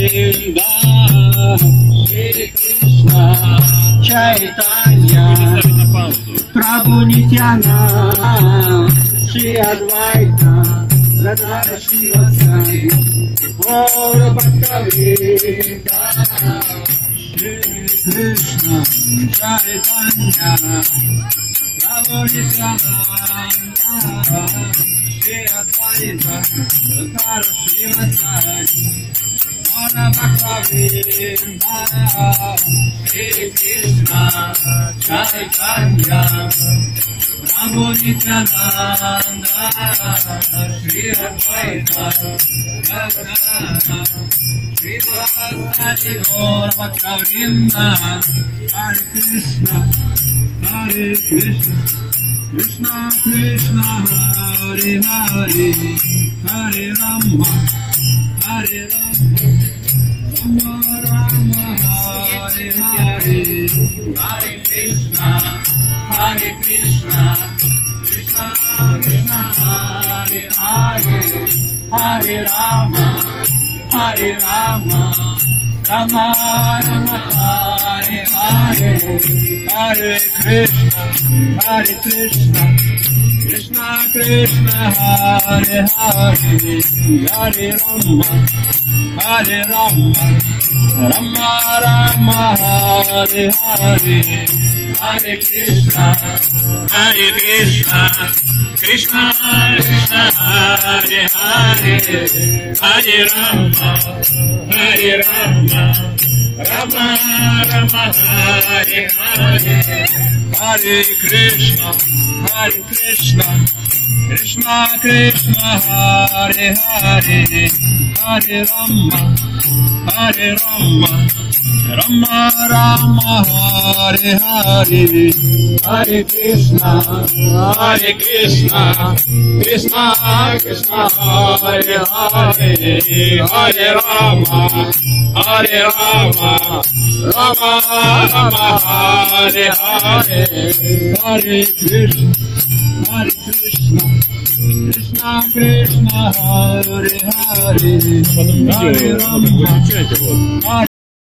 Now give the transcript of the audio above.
Govinda, Shri Krishna Chaitanya, Prabhu Nityananda, Shri Advaita, Radha Shivasai, Gaura Bhakta-vrinda, Shri Krishna Chaitanya, Prabhu Nityananda, Shri Advaita, Radha Shivasai, Gaura Bhakta-vrinda, Shri Krishna Chaitanya, Prabhu Nityananda, Shri Advaita, Shri Advaita, Gaura Bhakta-vrinda, Hare Krishna, Krishna Krishna, Hare Hare, Hare Rama, Hare Rama, Rama Rama, Hare Hare, Hare Krishna, Krishna Krishna, Hare Hare, Hare Rama, Hare Rama, Rama Rama, Hare Hare, Hare Krishna, Krishna Krishna, Hare Hare, Hare Rama, Hare Rama, Rama Rama, Hare Hare, Hare Krishna, Krishna Krishna, Hare Hare, Hare Rama, Rama Rama, Hare Hare, Hare Krishna, Krishna Krishna, Hare Hare, Hare Rama, Rama Rama, Hare Hare, Hare Krishna, Krishna Krishna, Hare Hare, Hare Rama, Rama Rama, Hare Hare, Hare Krishna, Krishna Krishna, Hare Hare, Hare Rama.